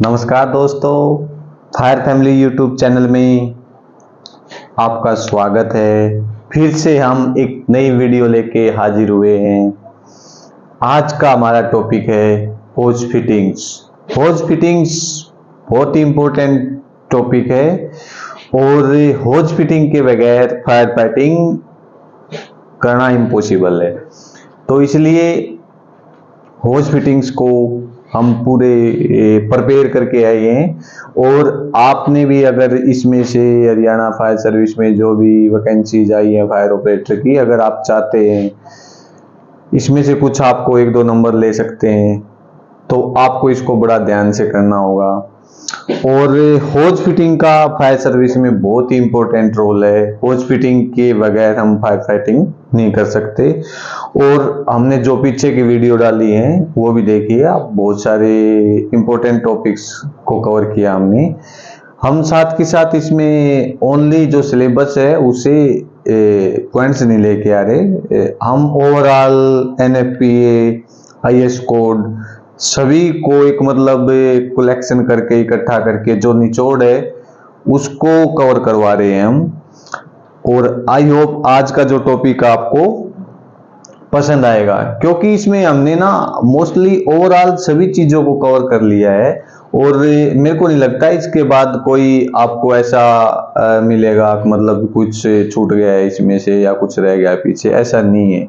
नमस्कार दोस्तों, fire family YouTube channel में आपका स्वागत है। फिर से हम एक नई वीडियो लेके हाजिर हुए हैं। आज का हमारा टॉपिक है होज फिटिंग्स। होज फिटिंग्स बहुत ही इम्पोर्टेंट टॉपिक है और होज फिटिंग के बगैर फायर फाइटिंग करना इम्पॉसिबल है। तो इसलिए होज फिटिंग्स को हम पूरे प्रिपेयर करके आए हैं और आपने भी अगर इसमें से हरियाणा फायर सर्विस में जो भी वैकेंसीज आई है फायर ऑपरेटर की, अगर आप चाहते हैं इसमें से कुछ आपको एक दो नंबर ले सकते हैं, तो आपको इसको बड़ा ध्यान से करना होगा। और होज फिटिंग का फायर सर्विस में बहुत ही इंपॉर्टेंट रोल है। होज फिटिंग के बगैर हम फायर फाइटिंग नहीं कर सकते। और हमने जो पीछे की वीडियो डाली है वो भी देखिए आप, बहुत सारे इंपॉर्टेंट टॉपिक्स को कवर किया हमने। हम साथ के साथ इसमें ओनली जो सिलेबस है उसे पॉइंट्स नहीं लेके आ रहे, हम ओवरऑल NFPA, IS कोड सभी को एक मतलब कलेक्शन करके इकट्ठा करके जो निचोड़ है उसको कवर करवा रहे हैं हम। और आई होप आज का जो टॉपिक आपको पसंद आएगा, क्योंकि इसमें हमने ना मोस्टली ओवरऑल सभी चीजों को कवर कर लिया है और मेरे को नहीं लगता इसके बाद कोई आपको ऐसा मिलेगा मतलब कुछ छूट गया है इसमें से या कुछ रह गया पीछे, ऐसा नहीं है।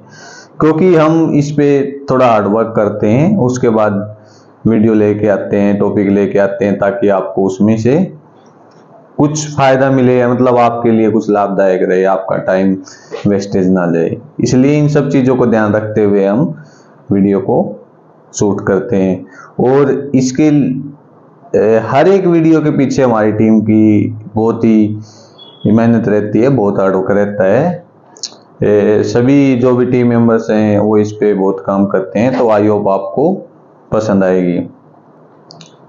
क्योंकि हम इस पे थोड़ा हार्डवर्क करते हैं, उसके बाद वीडियो लेके आते हैं, टॉपिक लेके आते हैं, ताकि आपको उसमें से कुछ फायदा मिले, मतलब आपके लिए कुछ लाभदायक रहे, आपका टाइम वेस्टेज ना जाए। इसलिए इन सब चीजों को ध्यान रखते हुए हम वीडियो को शूट करते हैं। और इसके हर एक वीडियो के पीछे हमारी टीम की बहुत ही मेहनत रहती है, बहुत हार्ड वर्क रहता है। सभी जो भी टीम मेंबर्स हैं वो इस पे बहुत काम करते हैं। तो आई होप आपको पसंद आएगी।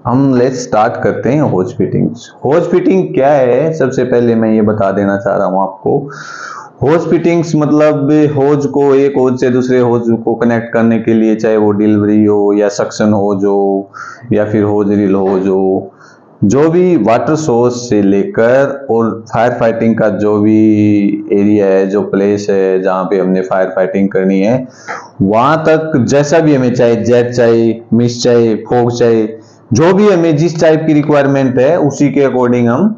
हम लेट्स स्टार्ट करते हैं होज फिटिंग्स। होज फिटिंग क्या है, सबसे पहले मैं ये बता देना चाह रहा हूँ आपको। होज फिटिंग्स मतलब होज को एक होज से दूसरे होज को कनेक्ट करने के लिए, चाहे वो डिलीवरी हो या सक्शन होज हो या फिर होज रील होज हो, जो भी वाटर सोर्स से लेकर और फायर फाइटिंग का जो भी एरिया है, जो प्लेस है जहाँ पे हमने फायर फाइटिंग करनी है, वहां तक जैसा भी हमें चाहे, जेट चाहे, मिस्ट चाहे, फॉग चाहे, जो भी हमें जिस टाइप की रिक्वायरमेंट है उसी के अकॉर्डिंग हम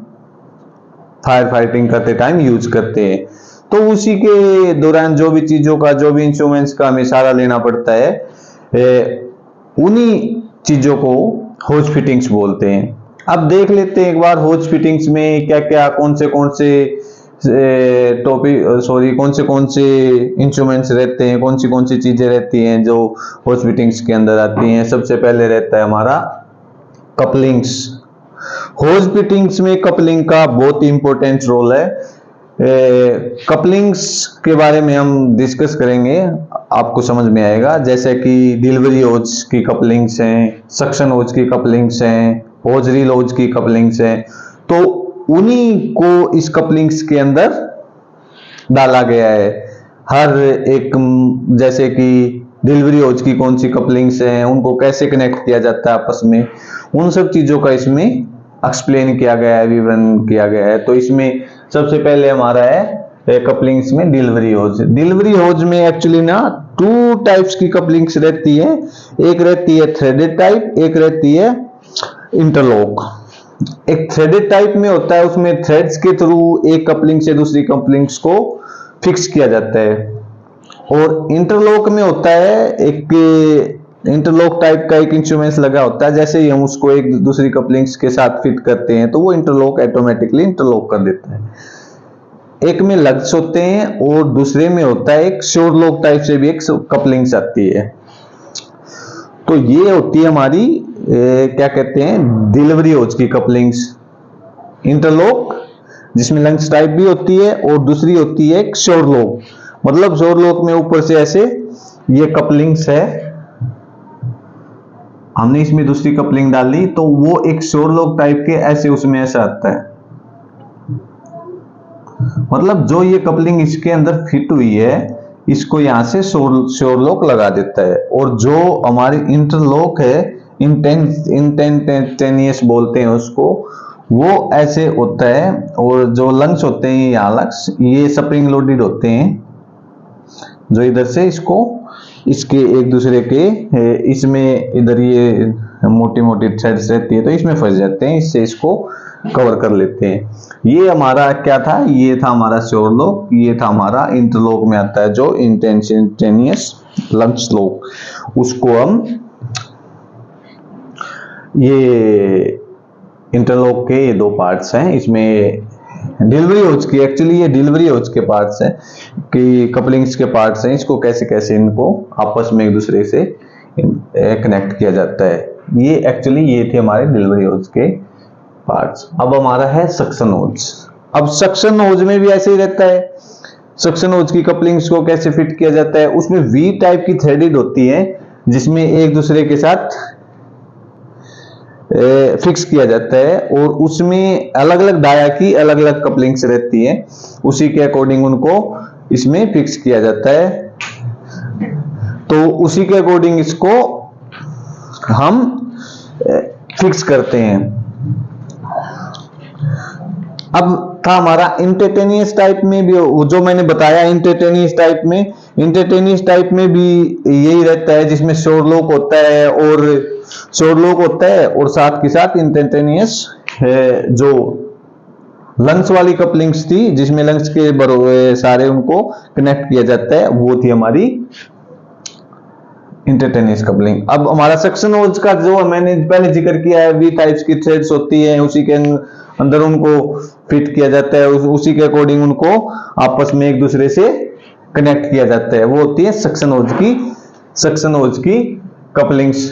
फायर फाइटिंग करते टाइम यूज करते हैं। तो उसी के दौरान जो भी चीजों का, जो भी इंस्ट्रूमेंट्स का हमें सहारा लेना पड़ता है, उन्हीं चीजों को होज फिटिंग्स बोलते हैं। अब देख लेते हैं एक बार होज फिटिंग्स में क्या क्या, कौन से कौन से इंस्ट्रूमेंट्स रहते हैं, कौन सी चीजें रहती हैं जो होज फिटिंग्स के अंदर आती हैं। सबसे पहले रहता है हमारा कपलिंग्स। होज फिटिंग्स में कपलिंग का बहुत ही इंपॉर्टेंट रोल है। कपलिंग्स के बारे में हम डिस्कस करेंगे, आपको समझ में आएगा। जैसे कि डिलीवरी होज की कपलिंग्स हैं, सक्शन होज की कपलिंग्स हैं, होज रील होज की कपलिंग्स हैं, तो उन्हीं को इस कपलिंग्स के अंदर डाला गया है। हर एक, जैसे कि डिलीवरी होज की कौन सी कपलिंग्स हैं, उनको कैसे कनेक्ट किया जाता है आपस में, उन सब चीजों का इसमें एक्सप्लेन किया गया है, विवरण किया गया है। तो इसमें सबसे पहले हमारा है कपलिंग्स में डिलीवरी होज। डिलीवरी होज में एक्चुअली ना 2 टाइप्स की कपलिंग्स रहती है। एक रहती है थ्रेडेड टाइप, एक रहती है इंटरलॉक। एक थ्रेडेड टाइप में होता है, उसमें थ्रेड्स के थ्रू एक कपलिंग से दूसरी कपलिंग्स को फिक्स किया जाता है। और इंटरलॉक में होता है, एक इंटरलॉक टाइप का एक इंस्ट्रूमेंट लगा होता है, जैसे ही हम उसको एक दूसरी कपलिंग्स के साथ फिट करते हैं तो वो इंटरलॉक ऑटोमेटिकली इंटरलॉक कर देता है। एक में लग्स होते हैं और दूसरे में होता है एक श्योर लॉक टाइप से भी एक कपलिंग्स आती है। तो ये होती है हमारी क्या कहते हैं, डिलीवरी होज की कपलिंग्स। इंटरलॉक जिसमें लंग्स टाइप भी होती है और दूसरी होती है एक श्योर लॉक। मतलब श्योर लॉक में ऊपर से ऐसे ये कपलिंग्स है, हमने इसमें दूसरी कपलिंग डाली तो वो एक श्योर लॉक टाइप के ऐसे उसमें ऐसा आता है। मतलब जो ये कपलिंग इसके अंदर फिट हुई है इसको यहां से श्योर लॉक लगा देता है। और जो हमारी इंटरलॉक है इंस्टेंटेनियस बोलते हैं उसको, वो ऐसे होता है। और जो लंग्स होते हैं यहाँ लंग्स, ये स्प्रिंग लोडेड होते हैं, जो इधर से इसको इसके एक दूसरे के इसमें इधर ये मोटी मोटी थ्रेड्स रहती है तो इसमें फंस जाते हैं, इससे इसको कवर कर लेते हैं। ये हमारा क्या था, ये था हमारा श्योर लॉक, ये था हमारा इंटरलॉक में आता है जो इंस्टेंटेनियस लंग्स लॉक। उसको हम ये इंटरलॉक के ये दो पार्ट्स हैं, इसमें डिलीवरी होज की, एक्चुअली ये डिलीवरी होज के पार्ट्स हैं कि कपलिंग्स के पार्ट्स हैं, इसको कैसे कैसे इनको आपस में एक दूसरे से कनेक्ट किया जाता है। ये एक्चुअली ये थे हमारे डिलीवरी होज के पार्ट्स। अब हमारा है सक्शन होज। अब सक्शन होज में भी ऐसे ही रहता है। सक्शन होज की कपलिंग्स को कैसे फिट किया जाता है, उसमें वी टाइप की थ्रेडेड होती है जिसमें एक दूसरे के साथ फिक्स किया जाता है, और उसमें अलग अलग डाया की अलग अलग कपलिंग्स रहती है, उसी के अकॉर्डिंग उनको इसमें फिक्स किया जाता है। तो उसी के अकॉर्डिंग इसको हम फिक्स करते हैं। अब था हमारा इंस्टेंटेनियस टाइप में भी, जो मैंने बताया इंस्टेंटेनियस टाइप में भी यही रहता है, जिसमें श्योर लॉक होता है और साथ के साथ इंस्टेंटेनियस जो लंग्स वाली कपलिंग्स थी जिसमें लंग्स के सारे उनको कनेक्ट किया जाता है, वो थी हमारी इंस्टेंटेनियस कपलिंग। अब हमारा सक्शन होज का जो मैंने पहले जिक्र किया है, वी टाइप्स की थ्रेड्स होती है, उसी के अंदर उनको फिट किया जाता है, उसी के अकॉर्डिंग उनको आपस में एक दूसरे से कनेक्ट किया जाता है, वो होती है सक्शन होज की कपलिंग्स।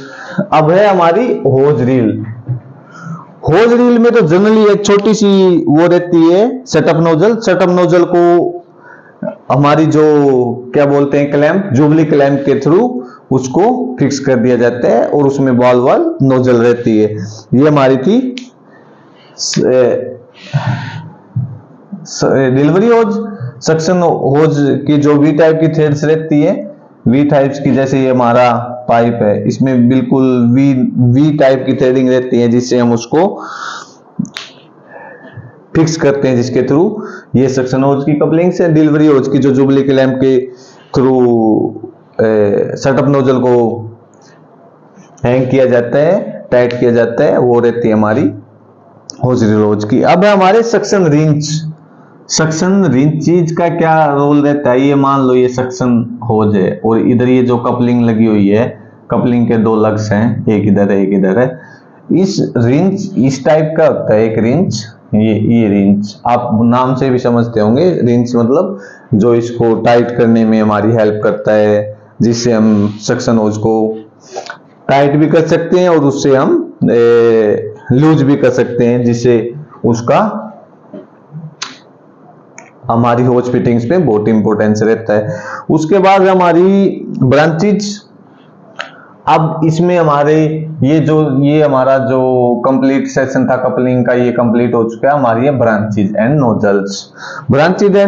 अब है हमारी होज रील। होज रील में तो जनरली एक छोटी सी वो रहती है सेटअप नोजल को हमारी जो क्या बोलते हैं क्लैंप, जुबली क्लैंप के थ्रू उसको फिक्स कर दिया जाता है और उसमें बॉल नोजल रहती है। ये हमारी थी डिलीवरी होज। सक्शन होज की जो वी टाइप की थ्रेड्स रहती है, वी टाइप्स की, जैसे ये हमारा पाइप है, इसमें बिल्कुल वी टाइप की थ्रेडिंग रहती है जिससे हम उसको फिक्स करते हैं, जिसके थ्रू ये सक्शन होज की कपलिंग्स है। डिलीवरी होज की जो जुबली क्लैंप के थ्रू सेटअप नोजल को हैंग किया जाता है, टाइट किया जाता है, वो रहती है हमारी होज रील होज की। अब है हमारे सक्शन रिंच चीज का क्या रोल रहता है। ये मान लो ये सक्शन होज है और इधर ये जो कपलिंग लगी हुई है, कपलिंग के दो लग्स हैं, एक इधर है एक इधर है। इस रिंच इस टाइप का होता है एक रिंच, ये रिंच आप नाम से भी समझते होंगे। रिंच मतलब जो इसको टाइट करने में हमारी हेल्प करता है, जिससे हम सक्शन होज को टाइट भी कर सकते हैं और उससे हम लूज भी कर सकते हैं, जिससे उसका हमारी होज फिटिंग्स पे बहुत इंपॉर्टेंस रहता है। उसके बाद हमारी ब्रांचेज। अब इसमें हमारे ये हमारा जो कंप्लीट सेशन था कपलिंग का, ये कंप्लीट हो चुका है। हमारी ये ब्रांचेज एंड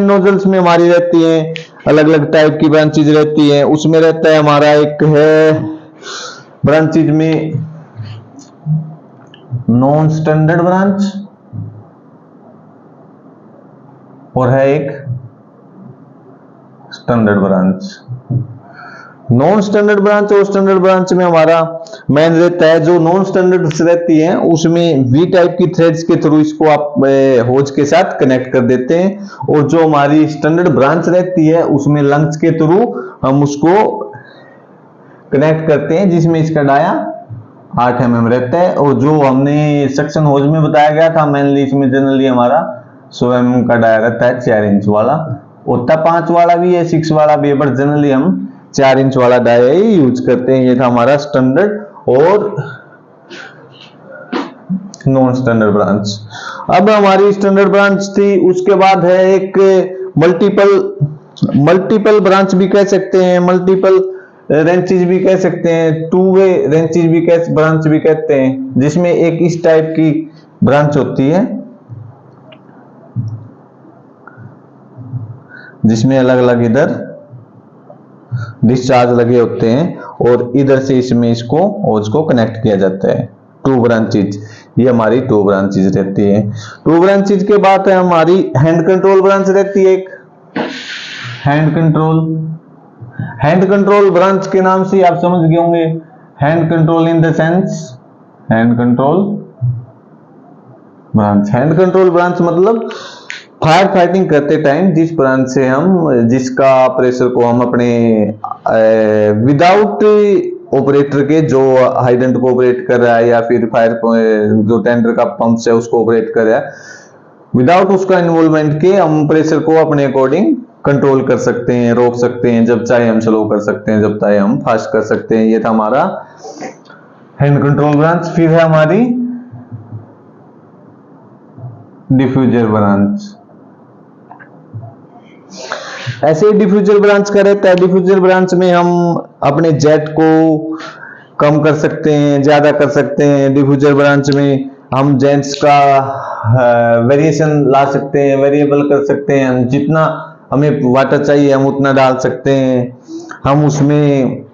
नोजल्स में हमारी रहती हैं अलग अलग टाइप की ब्रांचेज रहती है। उसमें रहता है हमारा एक है ब्रांचेज में नॉन स्टैंडर्ड ब्रांच और है एक standard branch. Non standard branch और स्टैंडर्ड ब्रांच में हमारा मेन रहता है, जो नॉन स्टैंडर्ड रहती है उसमें वी टाइप की थ्रेड्स के थ्रू इसको आप होज के साथ कनेक्ट कर देते हैं, और जो हमारी स्टैंडर्ड ब्रांच रहती है उसमें लंग्स के थ्रू हम उसको कनेक्ट करते हैं, जिसमें इसका डाया 8 mm रहता है। और जो हमने सेक्शन होज में बताया गया था मेनली, इसमें जनरली हमारा 100 mm का डाया रहता है, 4 इंच वाला होता है, 5 वाला भी है, 6 वाला भी है, बट जनरली हम 4 इंच वाला डाया ही यूज करते हैं। ये था हमारा स्टैंडर्ड और नॉन स्टैंडर्ड ब्रांच। अब हमारी स्टैंडर्ड ब्रांच थी, उसके बाद है एक मल्टीपल ब्रांच भी कह सकते हैं, मल्टीपल रेंचेज भी कह सकते हैं, 2 वे रेंचेज भी ब्रांच भी कहते हैं, जिसमें एक इस टाइप की ब्रांच होती है जिसमें अलग अलग इधर डिस्चार्ज लगे होते हैं, और इधर से इसमें इसको और इसको कनेक्ट किया जाता है। 2 ब्रांचेज, ये हमारी 2 ब्रांचेज रहती है। 2 ब्रांचेज के बाद है हमारी हैंड कंट्रोल ब्रांच रहती है एक। हैंड कंट्रोल ब्रांच के नाम से आप समझ गए होंगे। Hand control in the sense hand control branch मतलब फायर फाइटिंग करते टाइम जिस ब्रांच से हम जिसका प्रेशर को हम अपने विदाउट ऑपरेटर के जो हाइडेंट को ऑपरेट कर रहा है या फिर फायर जो टेंडर का पंप से उसको ऑपरेट कर रहा है, विदाउट उसका इन्वॉल्वमेंट के हम प्रेशर को अपने अकॉर्डिंग कंट्रोल कर सकते हैं, रोक सकते हैं, जब चाहे हम स्लो कर सकते हैं, जब चाहे हम फास्ट कर सकते हैं। ये था हमारा हैंड कंट्रोल ब्रांच। फिर है हमारी डिफ्यूजर ब्रांच। ऐसे ही डिफ्यूजर ब्रांच का रहता है। डिफ्यूजर ब्रांच में हम अपने जेट को कम कर सकते हैं, ज्यादा कर सकते हैं। डिफ्यूजर ब्रांच में हम जेट्स का वेरिएशन ला सकते हैं, वेरिएबल कर सकते हैं। हम जितना हमें वाटर चाहिए हम उतना डाल सकते हैं। हम उसमें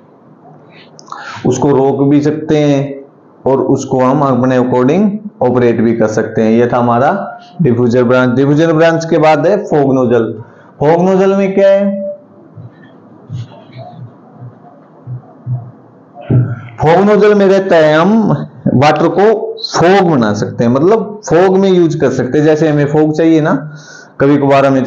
उसको रोक भी सकते हैं और उसको हम अपने अकॉर्डिंग ऑपरेट भी कर सकते हैं। यह था हमारा डिफ्यूजर ब्रांच। डिफ्यूजर ब्रांच के बाद है फॉग नोजल। फॉग नोजल में क्या है? फॉग नोजल में रहता है हम वाटर को फॉग बना सकते हैं, मतलब फॉग में यूज कर सकते हैं। जैसे हमें फॉग चाहिए ना, कभी कभार हमें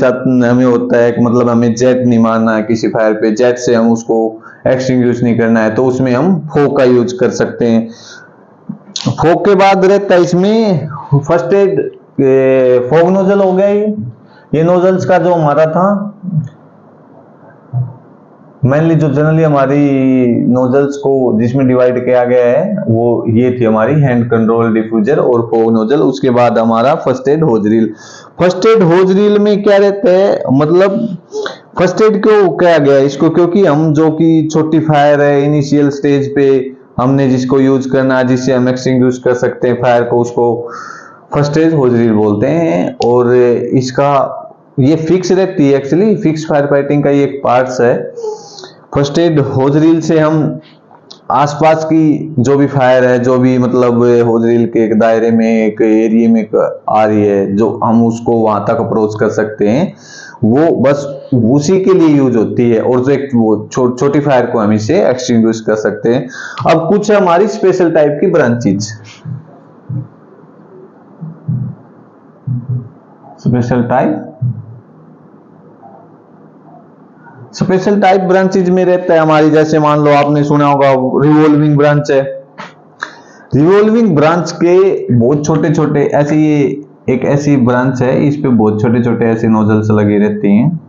होता है कि मतलब हमें जेट नहीं मारना है किसी फायर पे, जेट से हम उसको एक्सटिंग्विश नहीं करना है, तो उसमें हम फॉग का यूज कर सकते हैं। फॉग के बाद रहता है इसमें फर्स्ट एड। फॉग नोजल हो गया ये नोजल्स का जो हमारा था मेनली, जो जनरली हमारी नोजल्स को जिसमें डिवाइड किया गया है वो ये थी हमारी हैंड कंट्रोल, डिफ्यूजर और फॉग नोजल। उसके बाद हमारा फर्स्ट एड होज रील। फर्स्ट एड होज रील में क्या रहता है, मतलब फर्स्ट एड क्यों किया गया है इसको, क्योंकि हम जो कि छोटी फायर है इनिशियल स्टेज पे हमने जिसको यूज करना है, जिससे हम एक्सटिंग्विश कर सकते हैं फायर को, उसको फर्स्ट एड होज रील बोलते हैं। और इसका ये फिक्स रहती है, एक्चुअली फिक्स फायर फाइटिंग का ये एक पार्ट्स है। फर्स्ट एड होज रील से हम आसपास की जो भी फायर है, जो भी मतलब होज रील के एक दायरे में एक एरिया में आ रही है, जो हम उसको वहां तक अप्रोच कर सकते हैं, वो बस उसी के लिए यूज होती है। और जो एक वो छोटी फायर को हम इसे एक्सटिंग्विश कर सकते हैं। अब कुछ हमारी स्पेशल टाइप की ब्रांचेज। स्पेशल टाइप ब्रांचेज में रहता है हमारी, जैसे मान लो आपने सुना होगा रिवॉल्विंग ब्रांच है। रिवॉल्विंग ब्रांच के बहुत छोटे छोटे ऐसे, ये एक ऐसी ब्रांच है, इस पे बहुत छोटे छोटे ऐसे नोजल्स लगी रहती हैं।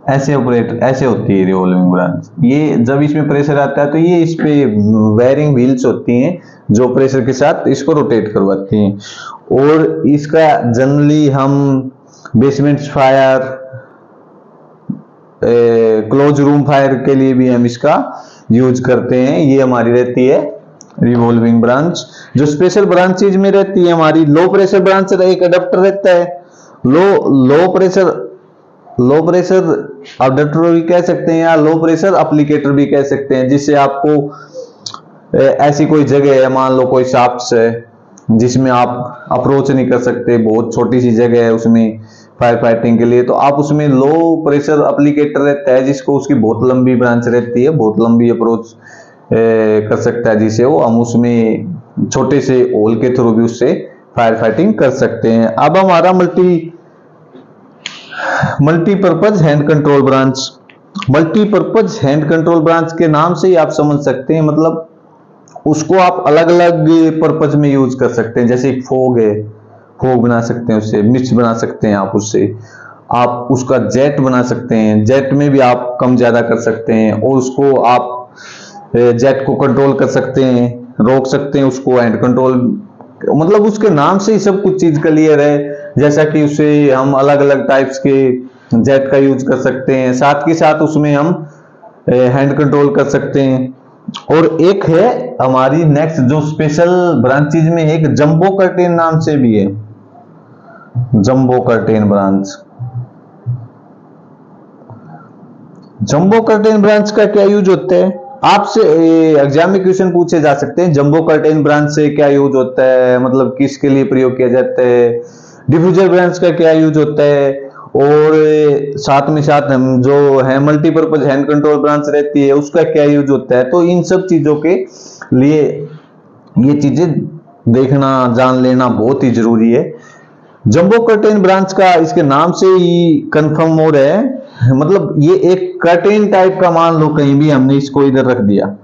ऐसे होती है रिवॉल्विंग ब्रांच। ये जब इसमें प्रेशर आता है तो ये इस पे वेयरिंग व्हील्स होती हैं जो प्रेशर के साथ इसको रोटेट करवाती हैं। और इसका जनरली हम basement fire, close room fire के लिए भी हम इसका यूज करते हैं। ये हमारी रहती है रिवॉल्विंग ब्रांच। जो स्पेशल ब्रांचेज में रहती है हमारी लो प्रेशर ब्रांच, एक अडेप्टर रहता है। लो प्रेशर अडेप्टर भी कह सकते हैं या लो प्रेशर एप्लीकेटर भी कह सकते हैं, जिससे आपको ऐसी कोई जगह है, मान लो कोई शाफ्ट है जिसमें आप अप्रोच नहीं कर सकते, बहुत छोटी सी जगह है उसमें फायर फाइटिंग के लिए, तो आप उसमें लो प्रेशर एप्लीकेटर रहता है जिसको उसकी बहुत लंबी ब्रांच रहती है, बहुत लंबी अप्रोच कर सकता है, जिसे वो हम उसमें छोटे से होल के थ्रू भी उससे फायर फाइटिंग कर सकते हैं। अब हमारा multipurpose hand control branch. Multipurpose hand control branch के नाम से ही आप समझ सकते हैं, मतलब उसको आप अलग अलग पर्पज में यूज कर सकते हैं। जैसे एक फॉग है, फॉग बना सकते हैं उससे, मिस्ट बना सकते हैं आप उससे, आप उसका जेट बना सकते हैं, जेट में भी आप कम ज्यादा कर सकते हैं, और उसको आप जेट को कंट्रोल कर सकते हैं, रोक सकते हैं उसको, हैंड कंट्रोल, मतलब उसके नाम से ही सब कुछ चीज क्लियर है। जैसा कि उसे हम अलग अलग टाइप्स के जेट का यूज कर सकते हैं, साथ के साथ उसमें हम हैंड कंट्रोल कर सकते हैं। और एक है हमारी नेक्स्ट जो स्पेशल ब्रांचेज में एक जंबो कर्टेन नाम से भी है। Jumbo curtain branch. Jumbo curtain branch का क्या यूज होता है? आपसे एग्जाम में क्वेश्चन पूछे जा सकते हैं, जंबो कर्टेन ब्रांच से क्या यूज होता है, मतलब किसके लिए प्रयोग किया जाता है, डिफ्यूजर ब्रांच का क्या यूज होता है, और साथ में साथ हम जो है मल्टीपर्पज हैंड कंट्रोल ब्रांच रहती है उसका क्या यूज होता है। तो इन सब चीजों के लिए ये चीजें देखना जान लेना बहुत ही जरूरी है। जंबो कर्टेन ब्रांच का इसके नाम से ही कंफर्म हो रहा है, मतलब ये एक कर्टेन टाइप का, मान लो कहीं भी हमने इसको इधर रख दिया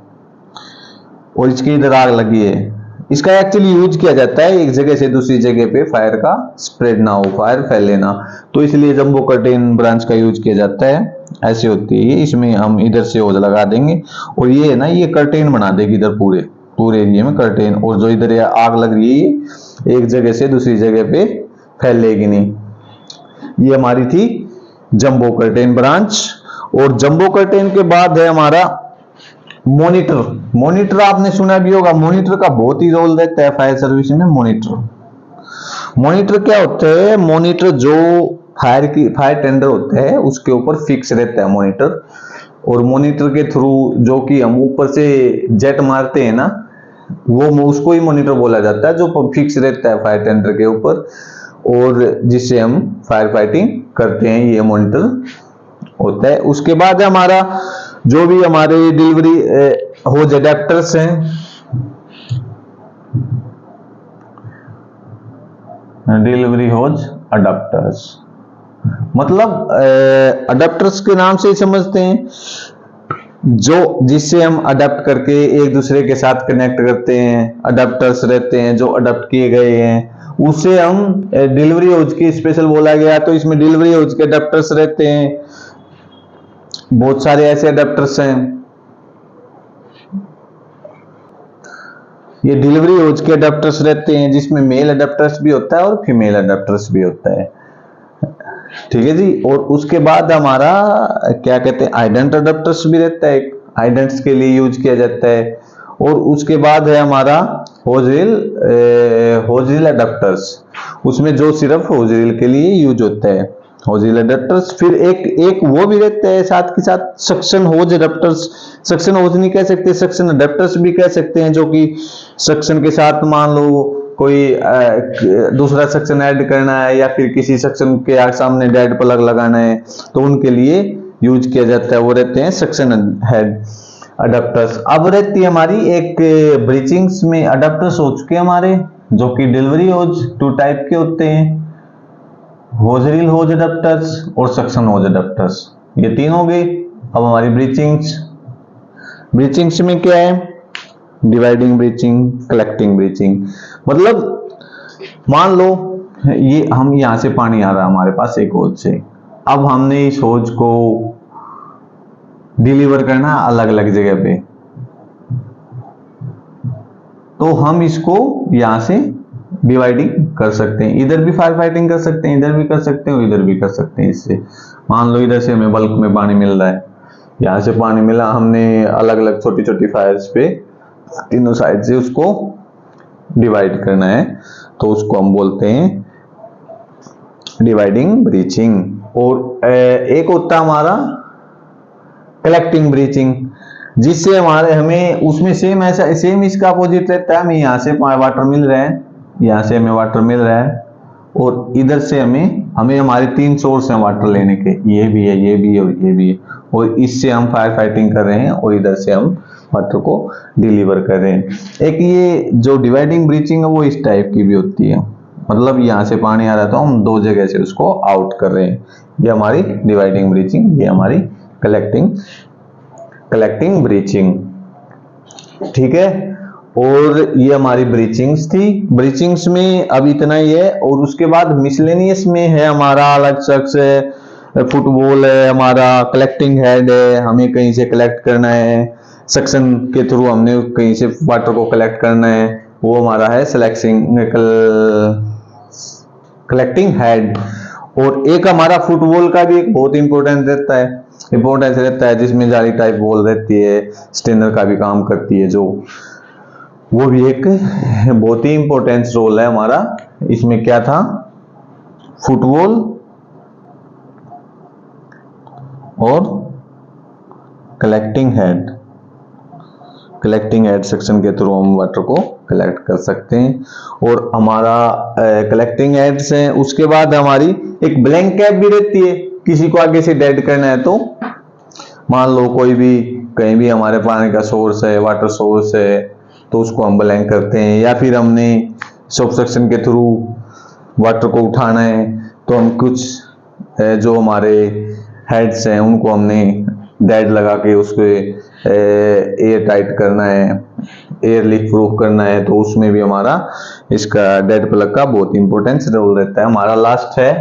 और इसके इधर आग लगी है, इसका एक्चुअली यूज किया जाता है एक जगह से दूसरी जगह पे फायर का स्प्रेड ना हो, फायर फैले ना, तो इसलिए जंबो कर्टेन ब्रांच का यूज किया जाता है। ऐसे होती है, इसमें हम इधर से होज लगा देंगे और ये है ना, ये कर्टेन बना देगी इधर पूरे पूरे एरिया में कर्टेन, और जो इधर आग लग रही है एक जगह से दूसरी जगह पे फैलेगी नहीं। ये हमारी थी जंबो कर्टेन ब्रांच। और जंबो कर्टेन के बाद है हमारा मॉनिटर। मॉनिटर आपने सुना भी होगा, मॉनिटर का बहुत ही रोल रहता है फायर सर्विस में। मॉनिटर क्या होता है? मॉनिटर जो फायर टेंडर होता है उसके ऊपर फिक्स रहता है मॉनिटर, और मॉनिटर के थ्रू जो कि हम ऊपर से जेट मारते हैं ना, वो उसको ही मॉनिटर बोला जाता है, जो फिक्स रहता है फायर टेंडर के ऊपर और जिससे हम फायर फाइटिंग करते हैं, ये मॉनिटर होता है। उसके बाद हमारा जो भी हमारे डिलीवरी होज अडेप्टर्स हैं, डिलीवरी होज अडेप्टर्स मतलब अडेप्टर्स के नाम से ही समझते हैं, जो जिससे हम अडेप्ट करके एक दूसरे के साथ कनेक्ट करते हैं। अडेप्टर्स रहते हैं जो अडेप्ट किए गए हैं, उसे हम डिलीवरी होज की स्पेशल बोला गया, तो इसमें डिलीवरी होज के अडेप्टर्स रहते हैं। बहुत सारे ऐसे अडेप्टर्स हैं, ये डिलीवरी होज के अडेप्टर्स रहते हैं, जिसमें मेल अडेप्टर्स भी होता है और फीमेल अडेप्टर्स भी होता है। ठीक है जी। और उसके बाद हमारा क्या कहते हैं, आइडेंट अडेप्टर्स भी रहता है, आइडेंट्स के लिए यूज किया जाता है। और उसके बाद है हमारा होजरील अडेप्टर्स, उसमें जो सिर्फ होजरील के लिए यूज होता है, होजरील अडेप्टर्स। फिर एक वो भी रहता है साथ के साथ सक्शन होज अडेप्टर्स। सक्शन होज नहीं कह सकते, सक्शन अडेप्टर्स भी कह सकते हैं, जो कि सक्शन के साथ मान लो कोई दूसरा सेक्शन ऐड करना है या फिर किसी सेक्शन के सामने डेड प्लग लगाना है, तो उनके लिए यूज किया जाता है, वो रहते हैं सेक्शन हेड अडेप्टर्स। अब रहती है हमारी एक ब्रीचिंग्स में अडेप्टर्स हो चुके हैं हमारे, जो कि डिलीवरी होज 2 टाइप के होते हैं, होजरील होज अडेप्टर्स और सक्शन होज अडेप्टर्स, ये 3 हो गए। अब हमारी ब्रीचिंग्स में क्या है? Dividing breaching, collecting breaching. मतलब मान लो ये हम यहां से पानी आ रहा है हमारे पास एक होज से, अब हमने इस होज को डिलीवर करना अलग अलग जगह पे, तो हम इसको यहां से डिवाइडिंग कर सकते हैं, इधर भी फायर फाइटिंग कर सकते हैं, इधर भी कर सकते हैं और इधर भी कर सकते हैं। इससे मान लो इधर से हमें बल्क में पानी मिल रहा है, यहां से पानी मिला, हमने अलग अलग छोटी छोटी फायर्स पे तीनों साइड से उसको डिवाइड करना है, तो उसको हम बोलते हैं डिवाइडिंग ब्रीचिंग। और एक होता है हमारा कलेक्टिंग ब्रीचिंग, जिससे हमें उसमें सेम इसका अपोजिट रहता है। हमें यहाँ से वाटर मिल रहा है, यहाँ से हमें वाटर मिल रहा है, और इधर से हमें हमारे 3 सोर्स हैं वाटर लेने के, ये भी है, ये भी है और ये भी है, और इससे हम फायर फाइटिंग कर रहे हैं और इधर से हम वाटर को डिलीवर कर रहे हैं। एक ये जो डिवाइडिंग ब्रीचिंग है वो इस टाइप की भी होती है, मतलब यहाँ से पानी आ रहा है तो हम 2 जगह से उसको आउट कर रहे हैं, ये हमारी डिवाइडिंग ब्रीचिंग, ये हमारी कलेक्टिंग ब्रीचिंग। ठीक है। और ये हमारी ब्रीचिंग्स थी। ब्रीचिंग्स में अब इतना ही है, और उसके बाद मिसलेनियस में है हमारा अलग से फुटबॉल है, हमारा कलेक्टिंग हेड है, हमें कहीं से कलेक्ट करना है, सक्शन के थ्रू हमने कहीं से वाटर को कलेक्ट करना है, वो हमारा है कलेक्टिंग हेड। और एक हमारा फुटबॉल का भी एक बहुत इंपॉर्टेंस रहता है, जिसमें जाली टाइप बॉल रहती है, स्टेनर का भी काम करती है, जो वो भी एक बहुत ही इंपॉर्टेंस रोल है हमारा। इसमें क्या था, फुटबॉल और कलेक्टिंग हेड सेक्शन के थ्रू हम वाटर को कलेक्ट कर सकते हैं। और हमारा कलेक्टिंग हेड्स है, उसके बाद हमारी एक ब्लैंक कैप भी रहती है। किसी को आगे से डेड करना है तो मान लो कोई भी कहीं भी हमारे पानी का सोर्स है, वाटर सोर्स है, तो उसको हम ब्लैंक करते हैं। या फिर हमने सबसेक्शन के थ्रू वाटर को उठाना है तो हम कुछ जो हमारे हेड्स हैं उनको हमने डेड लगा के उसको एयर टाइट करना है, एयर लीक प्रूफ करना है, तो उसमें भी हमारा इसका डेड प्लग का बहुत इंपॉर्टेंस रोल रहता है। हमारा लास्ट है,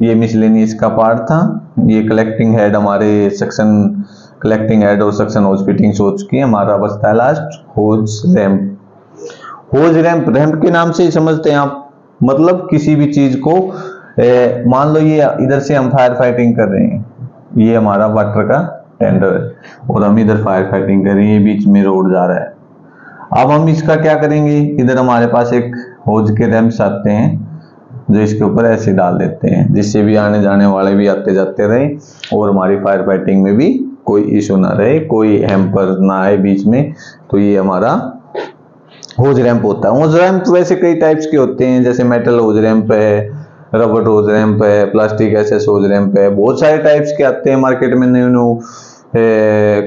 ये मिसलेनियस का पार्ट था। ये कलेक्टिंग हेड हमारे सेक्शन कलेक्टिंग हेड और सेक्शन होज फिटिंग्स हो चुकी है। हमारा बचता है लास्ट होज रैंप। होज रैंप, रैंप के नाम से ही समझते हैं आप, मतलब किसी भी चीज को मान लो ये इधर से हम फायर फाइटिंग कर रहे हैं, ये हमारा वाटर का टेंडर है और हम इधर फायर फाइटिंग कर रहे हैं, ये बीच में रोड जा रहा है। अब हम इसका क्या करेंगे, इधर हमारे पास एक होज के रैंप्स आते हैं जो इसके ऊपर ऐसे डाल देते हैं, जिससे भी आने जाने वाले भी आते जाते रहे और हमारी फायर फाइटिंग में भी कोई इशू ना रहे, कोई हैम्पर ना आए बीच में। तो ये हमारा होज रैंप होता है। होज रैंप वैसे कई टाइप्स के होते हैं, जैसे मेटल होज रैंप है, रबर होज रैंप है, प्लास्टिक एसएस होज रैंप है, बहुत सारे टाइप्स के आते हैं मार्केट में। न्यू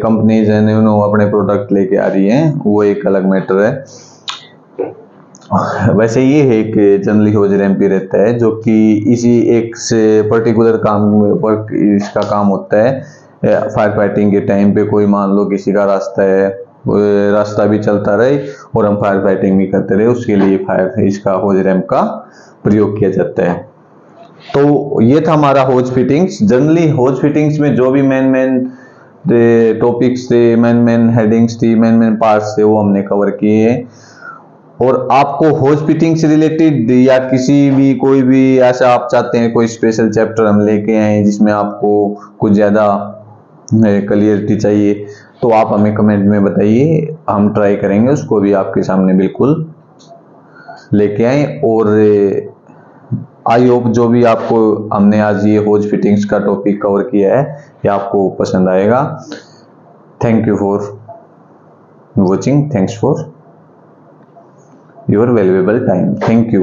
कंपनीज है, न्यू अपने प्रोडक्ट लेके आ रही हैं, वो एक अलग मैटर है। वैसे ये है कि जनरली होज रैंप ही रहता है, जो कि इसी एक से पर्टिकुलर काम पर इसका काम होता है। फायर फाइटिंग के टाइम पे कोई मान लो किसी का रास्ता है, रास्ता भी चलता रहे और हम फायर फाइटिंग भी करते रहे, उसके लिए फायर इसका होज रैंप का प्रयोग किया जाता है। तो ये था हमारा होज फिटिंग्स। जनरली होज फिटिंग्स में जो भी मेन टॉपिक्स थे, मेन हेडिंग्स थी, मेन पार्ट्स थे, वो हमने कवर किए हैं। और आपको होज फिटिंग से रिलेटेड या किसी भी कोई भी ऐसा आप चाहते हैं कोई स्पेशल चैप्टर हम लेके आए जिसमें आपको कुछ ज्यादा क्लियरिटी चाहिए, तो आप हमें कमेंट में बताइए, हम ट्राई करेंगे उसको भी आपके सामने बिल्कुल लेके आए। और आई होप जो भी आपको हमने आज ये होज फिटिंग्स का टॉपिक कवर किया है ये आपको पसंद आएगा। Thank you for watching, thanks for your valuable time, thank you.